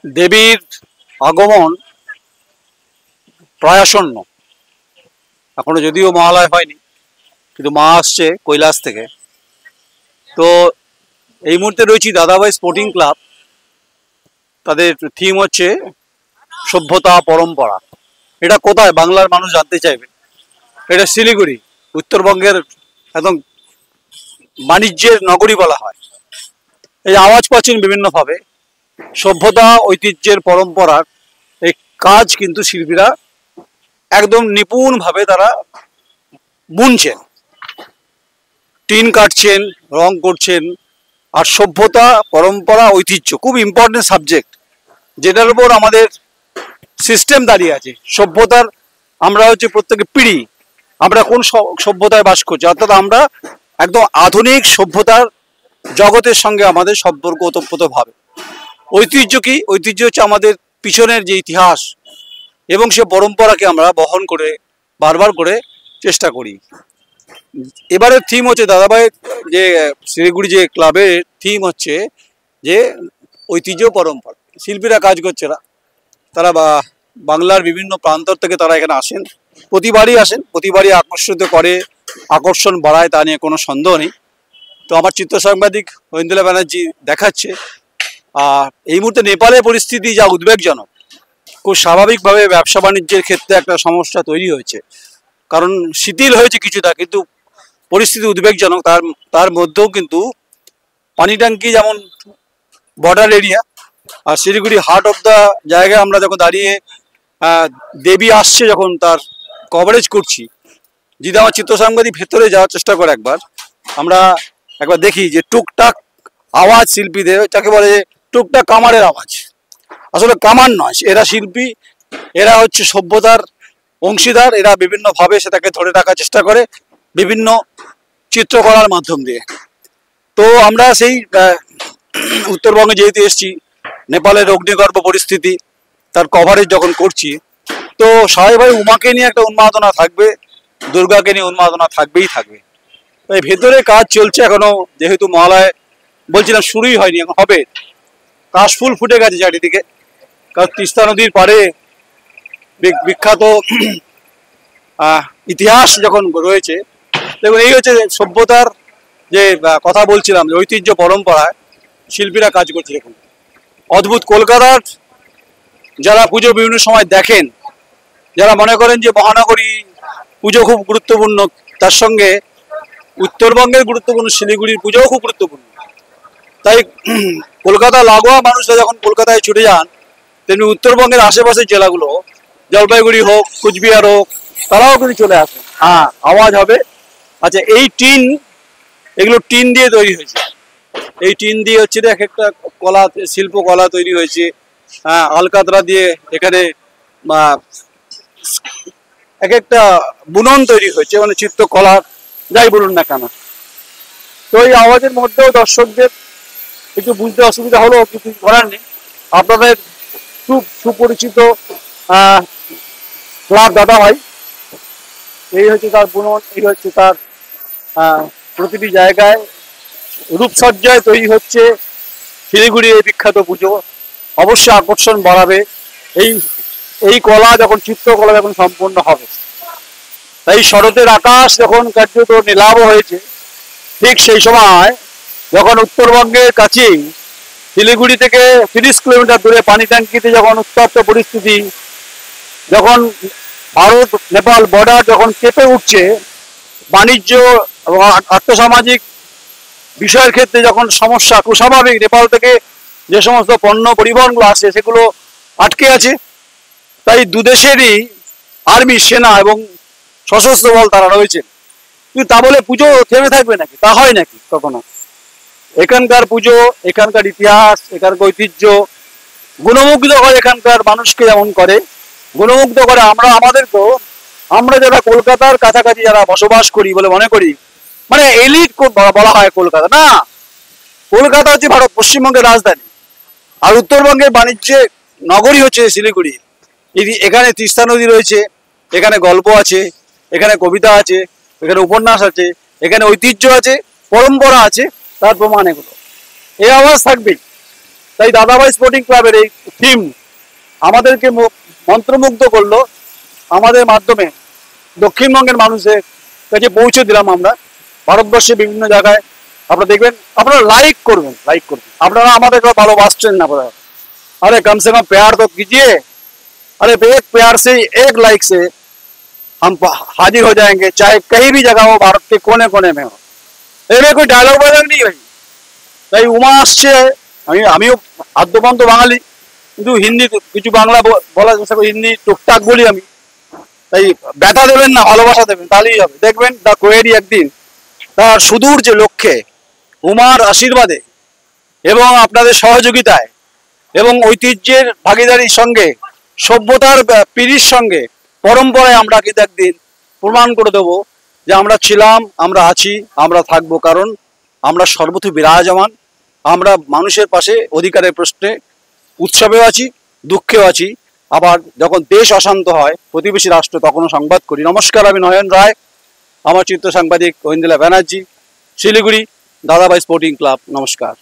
দেবীর আগমন প্রায় আসন্ন। এখনো যদিও মহালয় হয়নি, কিন্তু মা আসছে কৈলাস থেকে। তো এই মুহূর্তে রয়েছি দাদাভাই স্পোর্টিং ক্লাব। তাদের থিম হচ্ছে সভ্যতা পরম্পরা। এটা কোথায় বাংলার মানুষ জানতে চাইবে। এটা শিলিগুড়ি, উত্তরবঙ্গের একদম বাণিজ্যের নগরী বলা হয়। এই আওয়াজ পাচ্ছেন বিভিন্নভাবে। সভ্যতা, ঐতিহ্যের, পরম্পরার এই কাজ কিন্তু শিল্পীরা একদম নিপুণভাবে তারা বুনছেন, টিন কাটছেন, রং করছেন। আর সভ্যতা, পরম্পরা, ঐতিহ্য খুব ইম্পর্টেন্ট সাবজেক্ট, যেটার উপর আমাদের সিস্টেম দাঁড়িয়ে আছে। সভ্যতার আমরা হচ্ছে প্রত্যেকে পিড়ি, আমরা কোন সভ্যতায় বাস করছি, অর্থাৎ আমরা একদম আধুনিক সভ্যতার জগতের সঙ্গে আমাদের সম্পর্ক ওতপ্রোতভাবে। ঐতিহ্য কি? ঐতিহ্য হচ্ছে আমাদের পিছনের যে ইতিহাস এবং সে পরম্পরাকে আমরা বহন করে বারবার করে চেষ্টা করি। এবারের থিম হচ্ছে দাদাভাই যে শিলিগুড়ি যে ক্লাবের থিম হচ্ছে যে ঐতিহ্য পরম্পরা। শিল্পীরা কাজ করছে না, তারা বাংলার বিভিন্ন প্রান্তর থেকে তারা এখানে আসেন, প্রতিবারই আকর্ষিত করে, আকর্ষণ বাড়ায়, তা নিয়ে কোনো সন্দেহ নেই। তো আমার চিত্র সাংবাদিক ঐন্দ্রিলা ব্যানার্জি দেখাচ্ছে। আর এই মুহূর্তে নেপালের পরিস্থিতি যা উদ্বেগজনক। খুব স্বাভাবিকভাবে ব্যবসা বাণিজ্যের ক্ষেত্রে একটা সমস্যা তৈরি হয়েছে, কারণ শিথিল হয়েছে কিছুটা, কিন্তু পরিস্থিতি উদ্বেগজনক। তার মধ্যেও কিন্তু পানি ট্যাঙ্কি যেমন বর্ডার এরিয়া, আর শিলিগুড়ি হার্ট অফ দ্য জায়গায় আমরা যখন দাঁড়িয়ে দেবী আসছে যখন তার কভারেজ করছি, যদি আমার চিত্র সাংবাদিক ভেতরে যাওয়ার চেষ্টা করে আমরা একবার দেখি যে টুকটাক আওয়াজ শিল্পীদের, যাকে বলে টুকটাক কামারের আওয়াজ। আসলে কামার নয়, এরা শিল্পী, এরা হচ্ছে সভ্যতার অংশীদার। এরা বিভিন্নভাবে সেটাকে ধরে রাখার চেষ্টা করে বিভিন্ন চিত্রকলার মাধ্যম দিয়ে। তো আমরা সেই উত্তরবঙ্গে যেহেতু এসছি, নেপালের অগ্নিগর্ভ পরিস্থিতি তার কভারেজ যখন করছি, তো স্বাভাবিকভাবে উমাকে নিয়ে একটা উন্মাদনা থাকবে, দুর্গাকে নিয়ে উন্মাদনা থাকবেই থাকবে। তাই ভেতরে কাজ চলছে এখনো, যেহেতু মহালয় বলছিলাম শুরুই হয়নি, এখন হবে। কাশফুল ফুটে গেছে চারিদিকে, কারণ তিস্তা নদীর পাড়ে বিখ্যাত ইতিহাস যখন রয়েছে। দেখুন, এই হচ্ছে সভ্যতার যে কথা বলছিলাম, যে ঐতিহ্য পরম্পরায় শিল্পীরা কাজ করছে। দেখুন, অদ্ভুত। কলকাতার যারা পুজো বিভিন্ন সময় দেখেন, যারা মনে করেন যে মহানগরী পুজো খুব গুরুত্বপূর্ণ, তার সঙ্গে উত্তরবঙ্গের গুরুত্বপূর্ণ শিলিগুড়ির পুজোও খুব গুরুত্বপূর্ণ। তাই কলকাতা লাগোয়া মানুষরা যখন কলকাতায় ছুটে যান, তেমনি উত্তরবঙ্গের আশেপাশের জেলাগুলো, জলপাইগুড়ি হোক, কুচবিহার হোক, তারাও কিন্তু চলে আসে। হ্যাঁ, আওয়াজ হবে। আচ্ছা, এই টিন, এগুলো টিন দিয়ে তৈরি হয়েছে। এই টিন দিয়ে হচ্ছে এক একটা কলা, শিল্পকলা তৈরি হয়েছে। হ্যাঁ, আলকাতরা দিয়ে এখানে এক একটা বুনন তৈরি হয়েছে, মানে চিত্রকলার, যাই বলুন না কেন। তো এই আওয়াজের মধ্যেও দর্শকদের একটু বুঝতে অসুবিধা হলো, কিছু করার নেই। আপনাদের খুব সুপরিচিত ক্লাব দাদাভাই, এই হচ্ছে তার বুনন, এই হচ্ছে তার প্রতিটি জায়গায় রূপসজ্জায় তৈরি হচ্ছে শিলিগুড়ি এই বিখ্যাত পুজো। অবশ্যই আকর্ষণ বাড়াবে এই কলা যখন, চিত্রকলা যখন সম্পূর্ণ হবে। তাই শরতের আকাশ যখন কার্যত নীলাভ হয়েছে, ঠিক সেই সময় যখন উত্তরবঙ্গের কাছেই শিলিগুড়ি থেকে 30 কিলোমিটার দূরে পানি ট্যাঙ্কিতে যখন উত্তপ্ত পরিস্থিতি, যখন ভারত নেপাল বর্ডার যখন কেঁপে উঠছে, বাণিজ্য এবং আর্থসামাজিক বিষয়ের ক্ষেত্রে যখন সমস্যা, খুব স্বাভাবিক, নেপাল থেকে যে সমস্ত পণ্য পরিবহনগুলো আসে সেগুলো আটকে আছে। তাই দুদেশেরই আর্মি, সেনা এবং সশস্ত্র বল তারা রয়েছে। কিন্তু তা বলে পুজো থেমে থাকবে নাকি? তা হয় নাকি কখনো? এখানকার পুজো, এখানকার ইতিহাস, এখানকার ঐতিহ্য গুণমুগ্ধ করে, এখানকার মানুষকে যেমন করে গুণমুগ্ধ করে, আমাদেরকেও, আমরা যারা কলকাতার কাছাকাছি যারা বসবাস করি বলে মনে করি, মানে এলিট বলা হয় কলকাতা না। কলকাতা হচ্ছে ভারত, পশ্চিমবঙ্গের রাজধানী, আর উত্তরবঙ্গের বাণিজ্যের নগরী হচ্ছে শিলিগুড়ি। এখানে তিস্তা নদী রয়েছে, এখানে গল্প আছে, এখানে কবিতা আছে, এখানে উপন্যাস আছে, এখানে ঐতিহ্য আছে, পরম্পরা আছে, তার প্রমাণ এগুলো। এই আওয়াজ থাকবেই। তাই দাদাভাই স্পোর্টিং ক্লাবের এই থিম আমাদেরকে মন্ত্রমুগ্ধ করলো। আমাদের মাধ্যমে দক্ষিণবঙ্গের মানুষের কাছে পৌঁছে দিলাম আমরা ভারতবর্ষের বিভিন্ন জায়গায়। আপনারা দেখবেন, আপনারা লাইক করবেন, আপনারা আমাদেরকে ভালোবাসছেন না বোধ। अरे कम से कम प्यार तो कीजिए। अरे एक प्यार से, एक लाइक से हम हाजिर हो जाएंगे, चाहे कहीं भी जगह हो, भारत के कोने कोने में हो। এবার कोई डायलॉग वायलॉग नहीं भाई। তাই উমা আসছে, আমিও আদ্যবন্ত বাঙালি, কিন্তু হিন্দি কিছু বাংলা বলা চেষ্টা করি, হিন্দি টুকটাক বলি আমি। তাই ব্যথা দেবেন না, ভালোবাসা দেবেন, তাহলেই হবে। দেখবেন দ্য কোয়েরি একদিন তার সুদূর যে লক্ষ্যে উমার আশীর্বাদে এবং আপনাদের সহযোগিতায় এবং ঐতিহ্যের ভাগিদারির সঙ্গে, সভ্যতার পিড়ির সঙ্গে, পরম্পরায় আমরা কিন্তু একদিন প্রমাণ করে দেবো যে আমরা ছিলাম, আমরা আছি, আমরা থাকবো। কারণ আমরা সর্বত্র বিরাজমান। আমরা মানুষের পাশে, অধিকারের প্রশ্নে উৎসবেও আছি, দুঃখেও আছি। আবার যখন দেশ অশান্ত হয়, প্রতিবেশী রাষ্ট্র, তখনও সংবাদ করি। নমস্কার, আমি নয়ন রায়, আমার চিত্র সাংবাদিক ঐন্দ্রিলা ব্যানার্জি, শিলিগুড়ি, দাদাভাই স্পোর্টিং ক্লাব। নমস্কার।